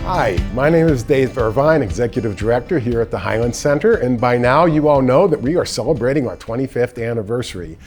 Hi, my name is Dave Irvine, Executive Director here at the Highlands Center, and by now you all know that we are celebrating our 25th anniversary.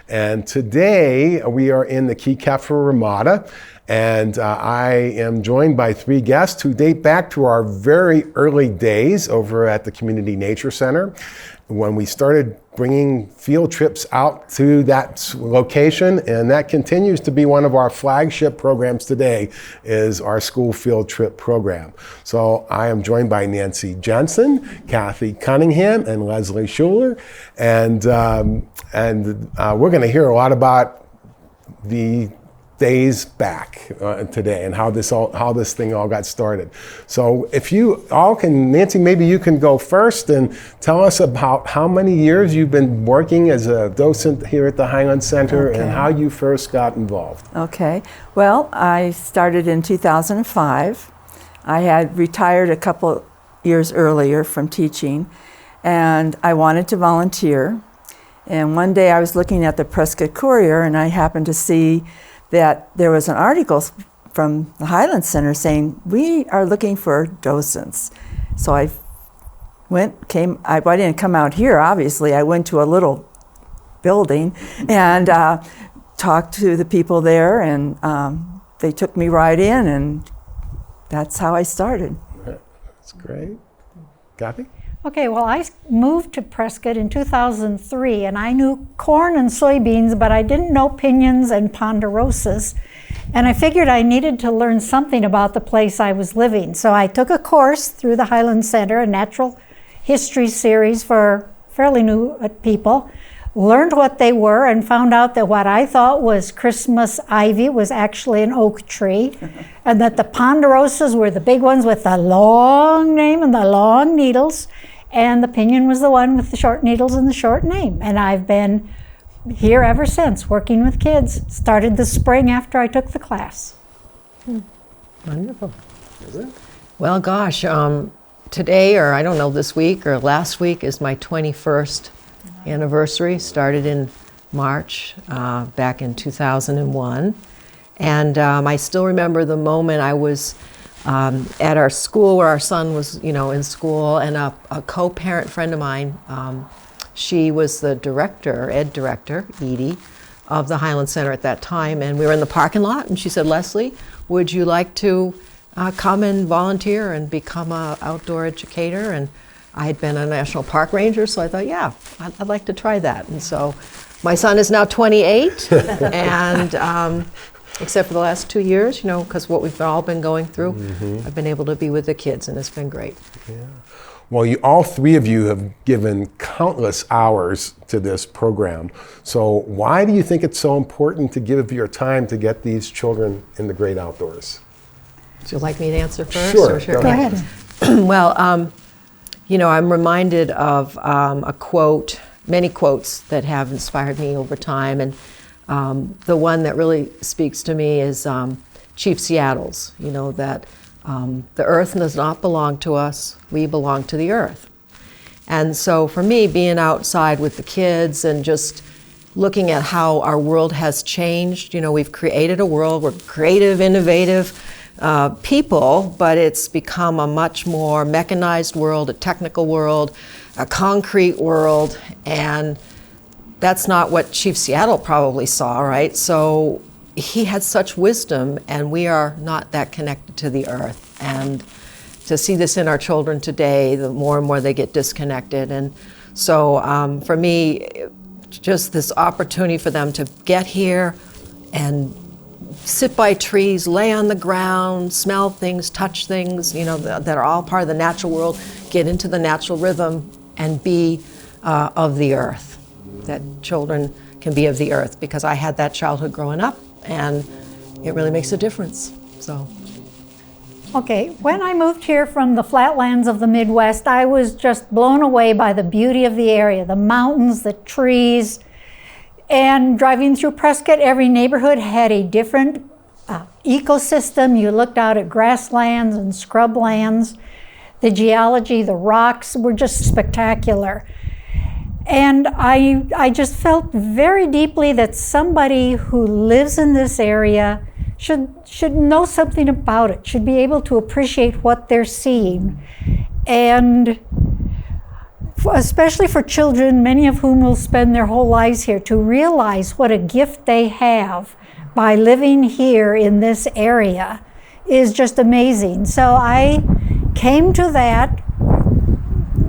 And today we are in the Cathy Ramada, and I am joined by three guests who date back to our very early days over at the Community Nature Center, when we started bringing field trips out to that location, and that continues to be one of our flagship programs today, is our school field trip program. So I am joined by Nanci Jensen, Cathy Cunningham, and Lesley Schuler, and we're going to hear a lot about the days back today and how this thing all got started. So if you all can, Nanci, maybe you can go first and tell us about how many years you've been working as a docent here at the Highlands Center and how you first got involved. Okay, well, I started in 2005. I had retired a couple years earlier from teaching, and I wanted to volunteer. And one day I was looking at the Prescott Courier, and I happened to see that there was an article from the Highlands Center saying, we are looking for docents. So I didn't come out here, obviously. I went to a little building and talked to the people there, and they took me right in, and that's how I started. That's great. Cathy? Okay, well, I moved to Prescott in 2003, and I knew corn and soybeans, but I didn't know pinons and ponderosas. And I figured I needed to learn something about the place I was living. So I took a course through the Highlands Center, a natural history series for fairly new people, learned what they were, and found out that what I thought was Christmas ivy was actually an oak tree, and that the ponderosas were the big ones with the long name and the long needles, and the pinion was the one with the short needles and the short name. And I've been here ever since, working with kids. Started this spring after I took the class. Wonderful. Is it? Well, gosh, today, or I don't know, this week or last week is my 21st anniversary. Started in March, back in 2001. And I still remember the moment I was at our school where our son was, in school, and a co-parent friend of mine, she was the director, ed director, Edie, of the Highlands Center at that time, and we were in the parking lot, and she said, Lesley, would you like to come and volunteer and become an outdoor educator? And I had been a national park ranger, so I thought, yeah, I'd like to try that. And so my son is now 28, and except for the last 2 years, because what we've all been going through, I've been able to be with the kids, and it's been great. Yeah. Well, all three of you have given countless hours to this program. So why do you think it's so important to give your time to get these children in the great outdoors? Would you like me to answer first? Sure. Go ahead. Well, I'm reminded of a quote, many quotes that have inspired me over time, and the one that really speaks to me is Chief Seattle's, that the earth does not belong to us, we belong to the earth. And so for me, being outside with the kids and just looking at how our world has changed, we've created a world, we're creative, innovative people, but it's become a much more mechanized world, a technical world, a concrete world, and that's not what Chief Seattle probably saw, right? So he had such wisdom, and we are not that connected to the earth. And to see this in our children today, the more and more they get disconnected. And so for me, just this opportunity for them to get here and sit by trees, lay on the ground, smell things, touch things, that are all part of the natural world, get into the natural rhythm and be of the earth. That children can be of the earth, because I had that childhood growing up, and it really makes a difference. So. Okay, when I moved here from the flatlands of the Midwest, I was just blown away by the beauty of the area, the mountains, the trees, and driving through Prescott, every neighborhood had a different ecosystem. You looked out at grasslands and scrublands. The geology, the rocks were just spectacular. And I just felt very deeply that somebody who lives in this area should know something about it, should be able to appreciate what they're seeing. And especially for children, many of whom will spend their whole lives here, to realize what a gift they have by living here in this area is just amazing. So I came to that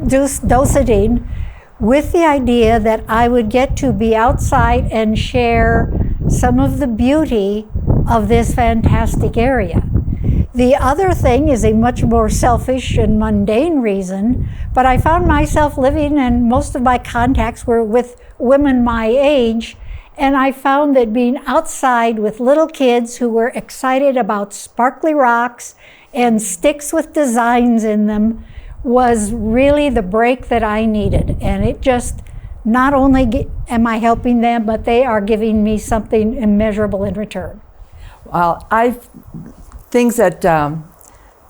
doceting with the idea that I would get to be outside and share some of the beauty of this fantastic area. The other thing is a much more selfish and mundane reason, but I found myself living, and most of my contacts were with women my age, and I found that being outside with little kids who were excited about sparkly rocks and sticks with designs in them was really the break that I needed. And it just, not only am I helping them, but they are giving me something immeasurable in return. Well, things that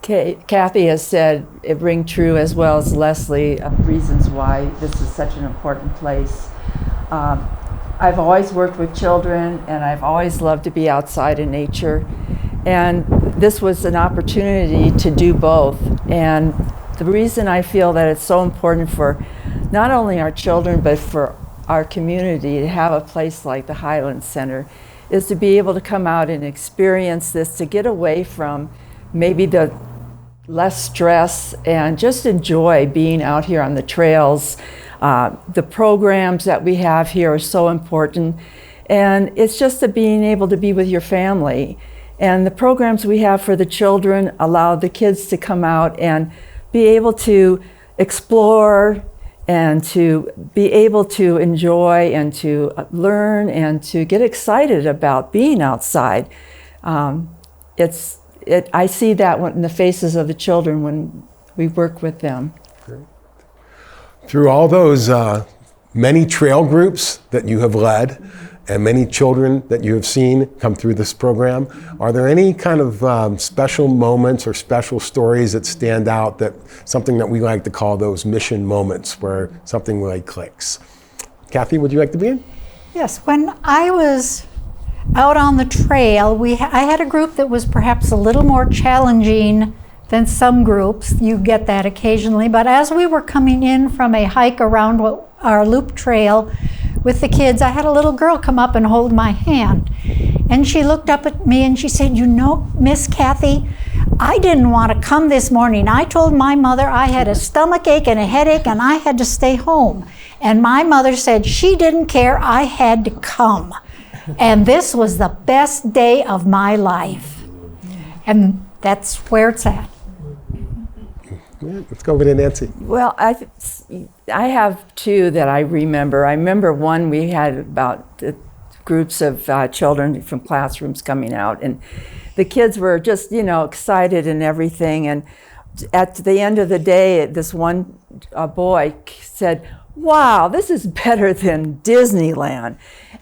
Cathy has said, it ring true, as well as Lesley, of reasons why this is such an important place. I've always worked with children, and I've always loved to be outside in nature. And this was an opportunity to do both. And the reason I feel that it's so important for not only our children, but for our community to have a place like the Highlands Center is to be able to come out and experience this, to get away from maybe the less stress and just enjoy being out here on the trails. The programs that we have here are so important, and it's just being able to be with your family. And the programs we have for the children allow the kids to come out and be able to explore and to be able to enjoy and to learn and to get excited about being outside. I see that in the faces of the children when we work with them. Great. Through all those many trail groups that you have led and many children that you have seen come through this program, are there any kind of special moments or special stories that stand out, that something that we like to call those mission moments where something really clicks? Cathy, would you like to begin? Yes, when I was out on the trail, I had a group that was perhaps a little more challenging than some groups. You get that occasionally, but as we were coming in from a hike around our loop trail with the kids, I had a little girl come up and hold my hand. And she looked up at me and she said, "You know, Miss Cathy, I didn't want to come this morning. I told my mother I had a stomach ache and a headache and I had to stay home. And my mother said she didn't care, I had to come. And this was the best day of my life." And that's where it's at. Yeah, let's go over to Nanci. Well, I have two that I remember. I remember one, we had about groups of children from classrooms coming out, and the kids were just, excited and everything. And at the end of the day, this one boy said, "Wow, this is better than Disneyland."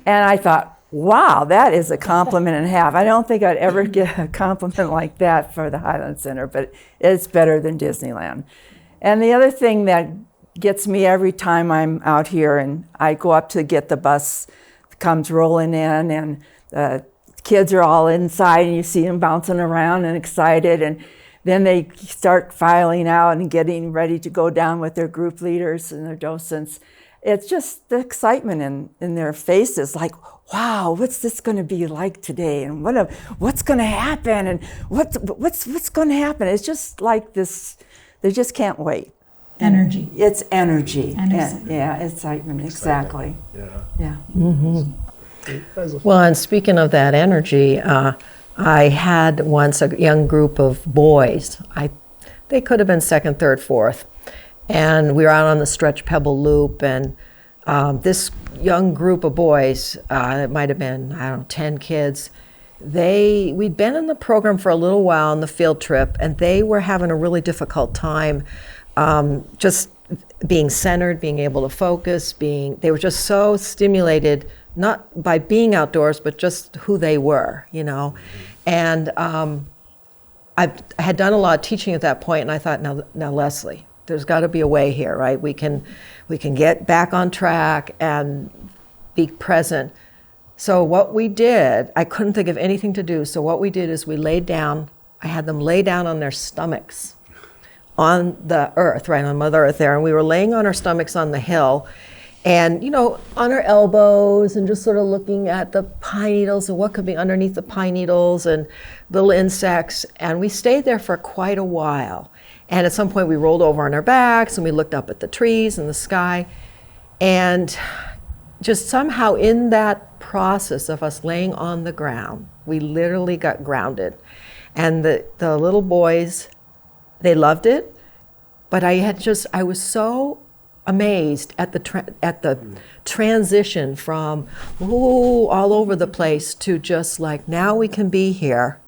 And I thought, wow, that is a compliment and a half. I don't think I'd ever get a compliment like that for the Highlands Center, but it's better than Disneyland. And the other thing that gets me every time I'm out here and I go up to get the bus, comes rolling in, and the kids are all inside and you see them bouncing around and excited, and then they start filing out and getting ready to go down with their group leaders and their docents. It's just the excitement in their faces, like, wow, what's this going to be like today? And what's going to happen? And what's going to happen? It's just like this, they just can't wait. Energy. It's energy. And excitement, exactly. Yeah. Mm-hmm. Well, and speaking of that energy, I had once a young group of boys. They could have been second, third, fourth. And we were out on the Stretch Pebble Loop, and this young group of boys, it might have been, 10 kids, we'd been in the program for a little while on the field trip, and they were having a really difficult time just being centered, being able to focus, they were just so stimulated, not by being outdoors, but just who they were, And I had done a lot of teaching at that point, and I thought, now Lesley, there's got to be a way here, right? We can get back on track and be present, So what we did, I couldn't think of anything to do. So what we did is we laid down, I had them lay down on their stomachs on the earth, right on Mother Earth there. And we were laying on our stomachs on the hill and, you know, on our elbows and just sort of looking at the pine needles and what could be underneath the pine needles and little insects. And we stayed there for quite a while. And at some point we rolled over on our backs and we looked up at the trees and the sky. And just somehow in that process of us laying on the ground, we literally got grounded. And the little boys, they loved it, but I was so amazed at the transition from all over the place to just like, now we can be here.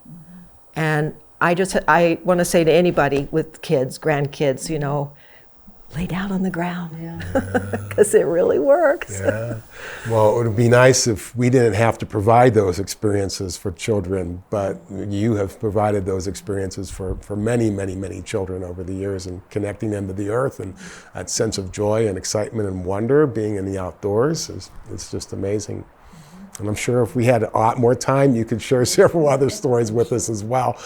And I want to say to anybody with kids, grandkids, you know, lay down on the ground, because it really works. Yeah. Well, it would be nice if we didn't have to provide those experiences for children, but you have provided those experiences for many, many, many children over the years, and connecting them to the earth and that sense of joy and excitement and wonder being in the outdoors is just amazing. And I'm sure if we had a lot more time, you could share several other stories with us as well.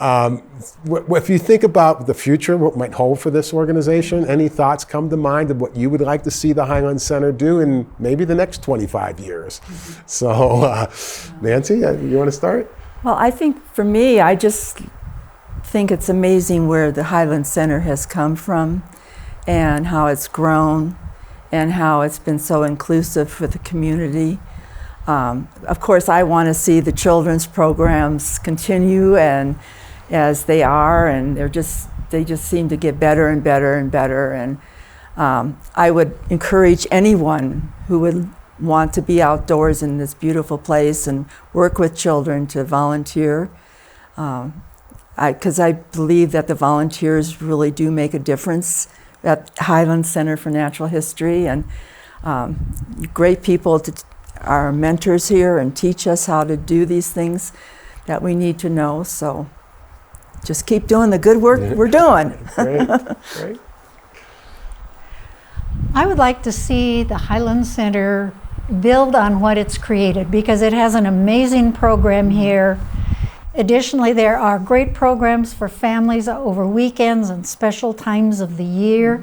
If you think about the future, what might hold for this organization, any thoughts come to mind of what you would like to see the Highlands Center do in maybe the next 25 years? So, Nanci, you want to start? Well, I think for me, I just think it's amazing where the Highlands Center has come from and how it's grown and how it's been so inclusive for the community. Of course, I want to see the children's programs continue and as they are, and they just seem to get better and better and better. And I would encourage anyone who would want to be outdoors in this beautiful place and work with children to volunteer, because I believe that the volunteers really do make a difference at Highlands Center for Natural History, and great people are mentors here and teach us how to do these things that we need to know. So just keep doing the good work we're doing. Great, great. I would like to see the Highlands Center build on what it's created, because it has an amazing program here. Additionally, there are great programs for families over weekends and special times of the year.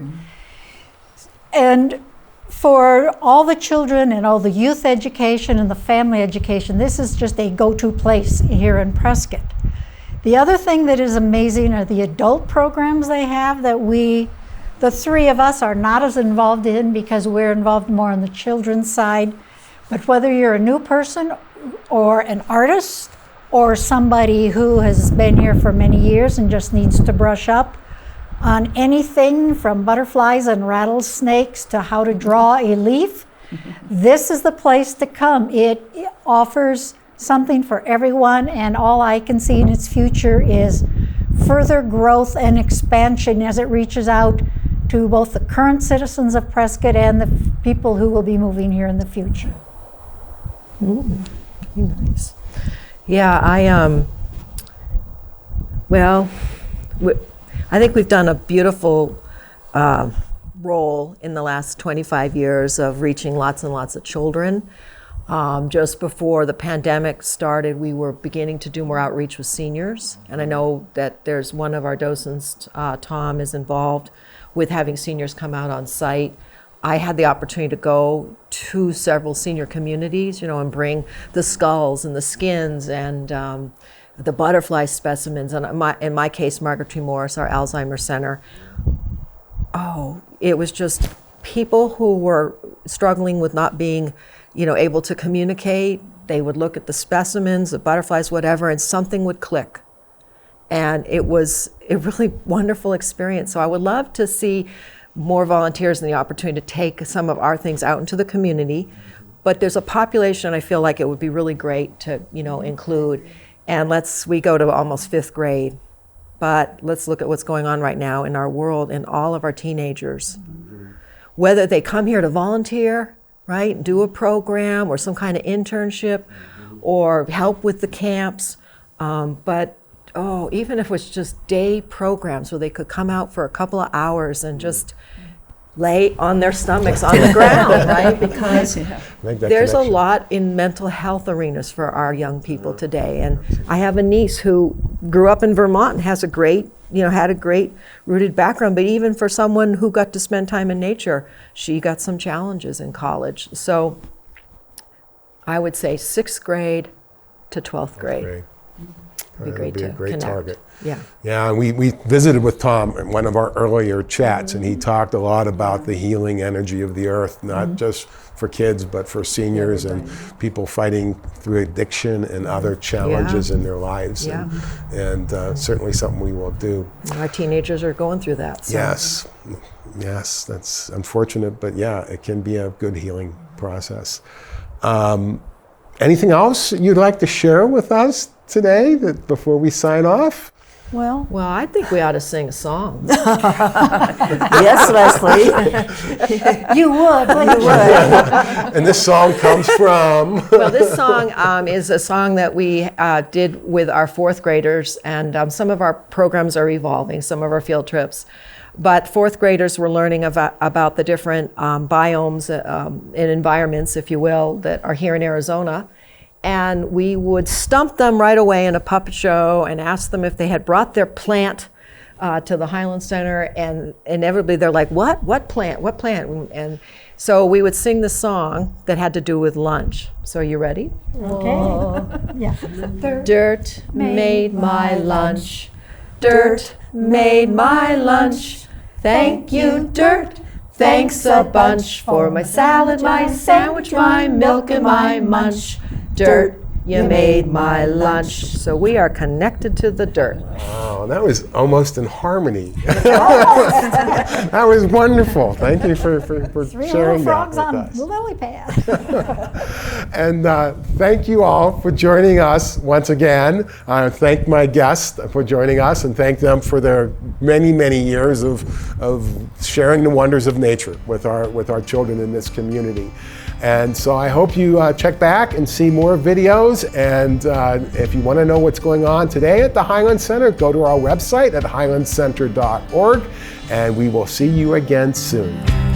And for all the children and all the youth education and the family education, this is just a go-to place here in Prescott. The other thing that is amazing are the adult programs they have that the three of us are not as involved in, because we're involved more on the children's side. But whether you're a new person or an artist or somebody who has been here for many years and just needs to brush up on anything from butterflies and rattlesnakes to how to draw a leaf, this is the place to come. It offers something for everyone, and all I can see in its future is further growth and expansion as it reaches out to both the current citizens of Prescott and the people who will be moving here in the future. Nice. Yeah, I think we've done a beautiful role in the last 25 years of reaching lots and lots of children. Just before the pandemic started, we were beginning to do more outreach with seniors. And I know that there's one of our docents, Tom, is involved with having seniors come out on site. I had the opportunity to go to several senior communities, and bring the skulls and the skins and the butterfly specimens, and in my case, Margaret Tree Morris, our Alzheimer's Center. Oh, it was just people who were struggling with not being, able to communicate. They would look at the specimens, the butterflies, whatever, and something would click. And it was a really wonderful experience. So I would love to see more volunteers and the opportunity to take some of our things out into the community. But there's a population I feel like it would be really great to, include. And we go to almost 5th grade, but let's look at what's going on right now in our world and all of our teenagers. Whether they come here to volunteer, right, do a program or some kind of internship or help with the camps, but even if it was just day programs where they could come out for a couple of hours and just lay on their stomachs on the ground, right? Because there's a lot in mental health arenas for our young people today. And I have a niece who grew up in Vermont and has a great, had a great rooted background, but even for someone who got to spend time in nature, she got some challenges in college. So I would say 6th grade to 12th grade. Would be great to connect. Target. Yeah. Yeah, and we visited with Tom in one of our earlier chats, and he talked a lot about the healing energy of the earth, not just for kids, but for seniors and people fighting through addiction and other challenges in their lives. Yeah. And certainly something we will do. Our teenagers are going through that. So. Yes, that's unfortunate, but yeah, it can be a good healing process. Anything else you'd like to share with us today before we sign off? Well, I think we ought to sing a song. yes, Lesley. You would. And this song comes from? Well, this song is a song that we did with our 4th graders, and some of our programs are evolving, some of our field trips. But 4th graders were learning about the different biomes and environments, if you will, that are here in Arizona. And we would stump them right away in a puppet show and ask them if they had brought their plant to the Highlands Center. And inevitably they're like, what? What plant? What plant? And so we would sing the song that had to do with lunch. So are you ready? Okay. Yeah. Dirt made my lunch. Dirt made my lunch. Thank you, dirt. Thanks a bunch for my salad, my sandwich, my milk, and my munch. Dirt, you made my lunch. So we are connected to the dirt. Wow, that was almost in harmony. That was wonderful. Thank you for sharing that with us. The lily pad. And thank you all for joining us once again. I thank my guests for joining us and thank them for their many, many years of sharing the wonders of nature with our children in this community. And so I hope you check back and see more videos. And if you want to know what's going on today at the Highlands Center, go to our website at highlandscenter.org, and we will see you again soon.